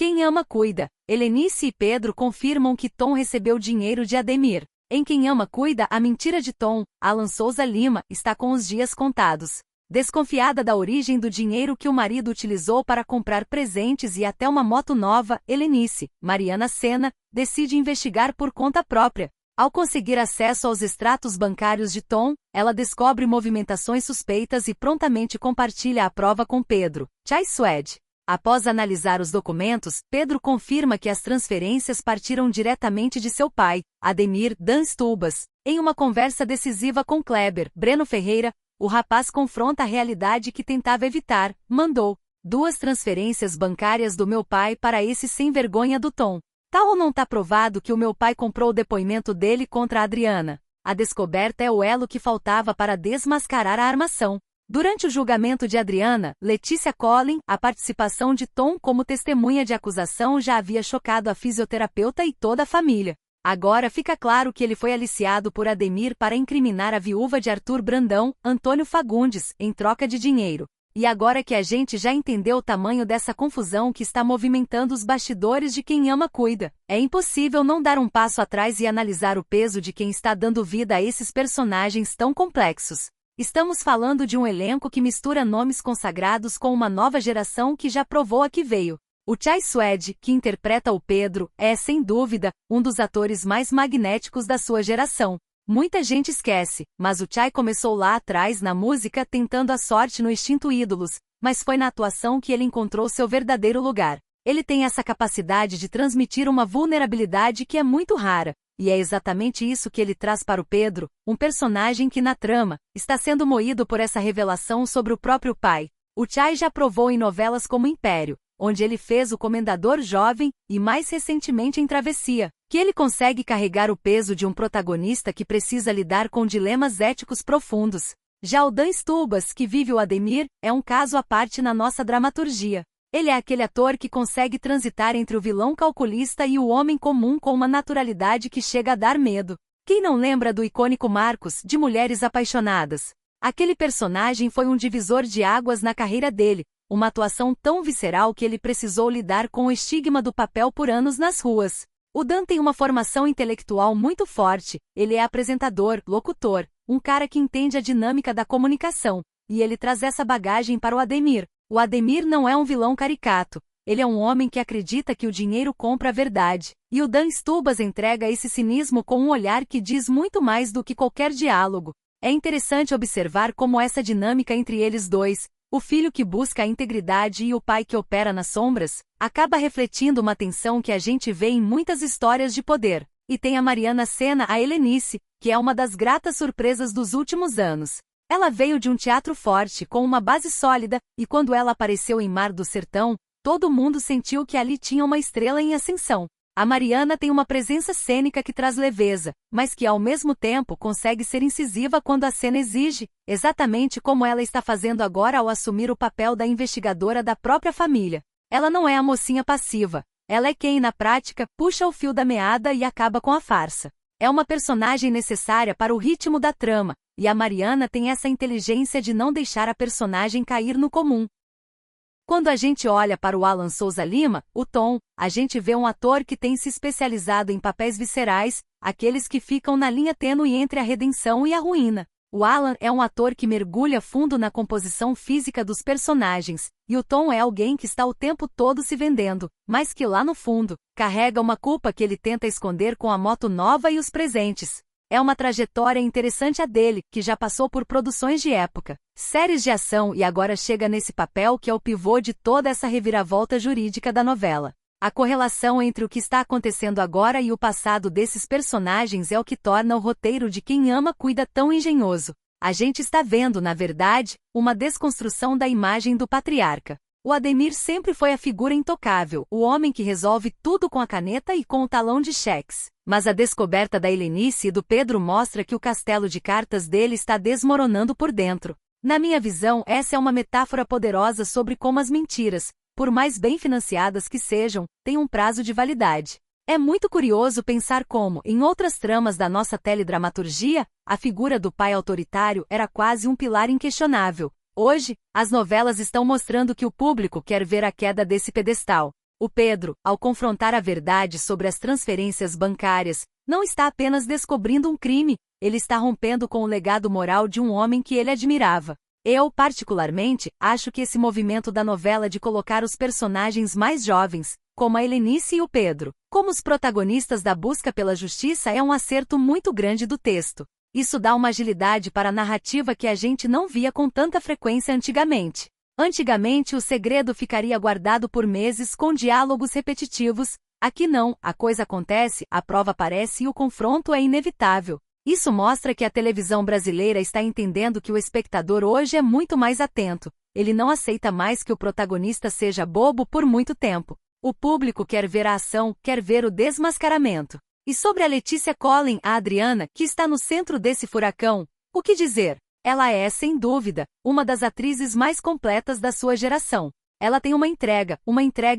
Quem ama cuida. Helenice e Pedro confirmam que Tom recebeu dinheiro de Ademir. Em Quem Ama Cuida, a mentira de Tom, Alan Souza Lima, está com os dias contados. Desconfiada da origem do dinheiro que o marido utilizou para comprar presentes e até uma moto nova, Helenice, Mariana Sena, decide investigar por conta própria. Ao conseguir acesso aos extratos bancários de Tom, ela descobre movimentações suspeitas e prontamente compartilha a prova com Pedro, Chai Suede. Após analisar os documentos, Pedro confirma que as transferências partiram diretamente de seu pai, Ademir Dan Stubas. Em uma conversa decisiva com Kleber, Breno Ferreira, o rapaz confronta a realidade que tentava evitar. Mandou 2 transferências bancárias do meu pai para esse sem vergonha do Tom. Tá ou não tá provado que o meu pai comprou o depoimento dele contra a Adriana? A descoberta é o elo que faltava para desmascarar a armação. Durante o julgamento de Adriana, Letícia Collin, a participação de Tom como testemunha de acusação já havia chocado a fisioterapeuta e toda a família. Agora fica claro que ele foi aliciado por Ademir para incriminar a viúva de Arthur Brandão, Antônio Fagundes, em troca de dinheiro. E agora que a gente já entendeu o tamanho dessa confusão que está movimentando os bastidores de Quem Ama Cuida, é impossível não dar um passo atrás e analisar o peso de quem está dando vida a esses personagens tão complexos. Estamos falando de um elenco que mistura nomes consagrados com uma nova geração que já provou a que veio. O Chai Suede, que interpreta o Pedro, é, sem dúvida, um dos atores mais magnéticos da sua geração. Muita gente esquece, mas o Chai começou lá atrás na música tentando a sorte no extinto Ídolos, mas foi na atuação que ele encontrou seu verdadeiro lugar. Ele tem essa capacidade de transmitir uma vulnerabilidade que é muito rara, e é exatamente isso que ele traz para o Pedro, um personagem que na trama, está sendo moído por essa revelação sobre o próprio pai. O Chai já provou em novelas como Império, onde ele fez o Comendador Jovem, e mais recentemente em Travessia, que ele consegue carregar o peso de um protagonista que precisa lidar com dilemas éticos profundos. Já o Dan Stubas, que vive o Ademir, é um caso à parte na nossa dramaturgia. Ele é aquele ator que consegue transitar entre o vilão calculista e o homem comum com uma naturalidade que chega a dar medo. Quem não lembra do icônico Marcos, de Mulheres Apaixonadas? Aquele personagem foi um divisor de águas na carreira dele, uma atuação tão visceral que ele precisou lidar com o estigma do papel por anos nas ruas. O Dan tem uma formação intelectual muito forte, ele é apresentador, locutor, um cara que entende a dinâmica da comunicação, e ele traz essa bagagem para o Ademir. O Ademir não é um vilão caricato, ele é um homem que acredita que o dinheiro compra a verdade, e o Dan Stubas entrega esse cinismo com um olhar que diz muito mais do que qualquer diálogo. É interessante observar como essa dinâmica entre eles dois, o filho que busca a integridade e o pai que opera nas sombras, acaba refletindo uma tensão que a gente vê em muitas histórias de poder. E tem a Mariana Sena, a Helenice, que é uma das gratas surpresas dos últimos anos. Ela veio de um teatro forte, com uma base sólida, e quando ela apareceu em Mar do Sertão, todo mundo sentiu que ali tinha uma estrela em ascensão. A Mariana tem uma presença cênica que traz leveza, mas que ao mesmo tempo consegue ser incisiva quando a cena exige, exatamente como ela está fazendo agora ao assumir o papel da investigadora da própria família. Ela não é a mocinha passiva, ela é quem, na prática, puxa o fio da meada e acaba com a farsa. É uma personagem necessária para o ritmo da trama, e a Mariana tem essa inteligência de não deixar a personagem cair no comum. Quando a gente olha para o Alan Souza Lima, o Tom, a gente vê um ator que tem se especializado em papéis viscerais, aqueles que ficam na linha tênue entre a redenção e a ruína. O Alan é um ator que mergulha fundo na composição física dos personagens, e o Tom é alguém que está o tempo todo se vendendo, mas que lá no fundo, carrega uma culpa que ele tenta esconder com a moto nova e os presentes. É uma trajetória interessante a dele, que já passou por produções de época, séries de ação e agora chega nesse papel que é o pivô de toda essa reviravolta jurídica da novela. A correlação entre o que está acontecendo agora e o passado desses personagens é o que torna o roteiro de Quem Ama Cuida tão engenhoso. A gente está vendo, na verdade, uma desconstrução da imagem do patriarca. O Ademir sempre foi a figura intocável, o homem que resolve tudo com a caneta e com o talão de cheques. Mas a descoberta da Helenice e do Pedro mostra que o castelo de cartas dele está desmoronando por dentro. Na minha visão, essa é uma metáfora poderosa sobre como as mentiras, por mais bem financiadas que sejam, têm um prazo de validade. É muito curioso pensar como, em outras tramas da nossa teledramaturgia, a figura do pai autoritário era quase um pilar inquestionável. Hoje, as novelas estão mostrando que o público quer ver a queda desse pedestal. O Pedro, ao confrontar a verdade sobre as transferências bancárias, não está apenas descobrindo um crime, ele está rompendo com o legado moral de um homem que ele admirava. Eu, particularmente, acho que esse movimento da novela de colocar os personagens mais jovens, como a Helenice e o Pedro, como os protagonistas da busca pela justiça é um acerto muito grande do texto. Isso dá uma agilidade para a narrativa que a gente não via com tanta frequência antigamente. Antigamente o segredo ficaria guardado por meses com diálogos repetitivos. Aqui não, a coisa acontece, a prova aparece e o confronto é inevitável. Isso mostra que a televisão brasileira está entendendo que o espectador hoje é muito mais atento. Ele não aceita mais que o protagonista seja bobo por muito tempo. O público quer ver a ação, quer ver o desmascaramento. E sobre a Letícia Collin, a Adriana, que está no centro desse furacão, o que dizer? Ela é, sem dúvida, uma das atrizes mais completas da sua geração. Ela tem uma entrega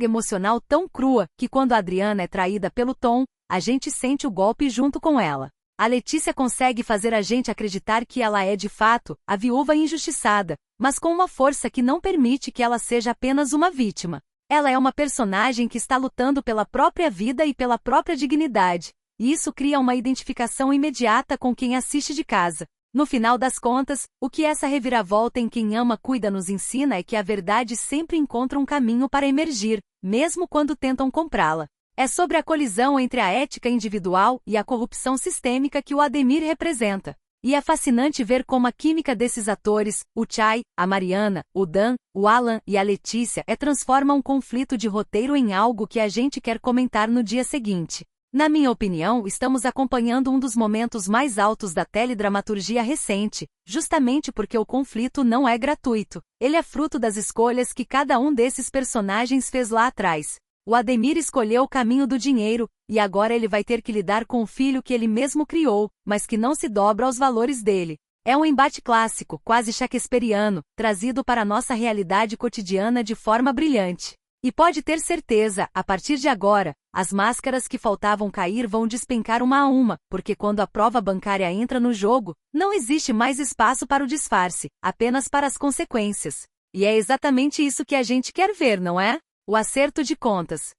emocional tão crua, que quando a Adriana é traída pelo Tom, a gente sente o golpe junto com ela. A Letícia consegue fazer a gente acreditar que ela é de fato a viúva injustiçada, mas com uma força que não permite que ela seja apenas uma vítima. Ela é uma personagem que está lutando pela própria vida e pela própria dignidade, e isso cria uma identificação imediata com quem assiste de casa. No final das contas, o que essa reviravolta em Quem Ama Cuida nos ensina é que a verdade sempre encontra um caminho para emergir, mesmo quando tentam comprá-la. É sobre a colisão entre a ética individual e a corrupção sistêmica que o Ademir representa. E é fascinante ver como a química desses atores, o Chay, a Mariana, o Dan, o Alan e a Letícia, transforma um conflito de roteiro em algo que a gente quer comentar no dia seguinte. Na minha opinião, estamos acompanhando um dos momentos mais altos da teledramaturgia recente, justamente porque o conflito não é gratuito. Ele é fruto das escolhas que cada um desses personagens fez lá atrás. O Ademir escolheu o caminho do dinheiro, e agora ele vai ter que lidar com o filho que ele mesmo criou, mas que não se dobra aos valores dele. É um embate clássico, quase shakespeariano, trazido para a nossa realidade cotidiana de forma brilhante. E pode ter certeza, a partir de agora, as máscaras que faltavam cair vão despencar uma a uma, porque quando a prova bancária entra no jogo, não existe mais espaço para o disfarce, apenas para as consequências. E é exatamente isso que a gente quer ver, não é? O acerto de contas.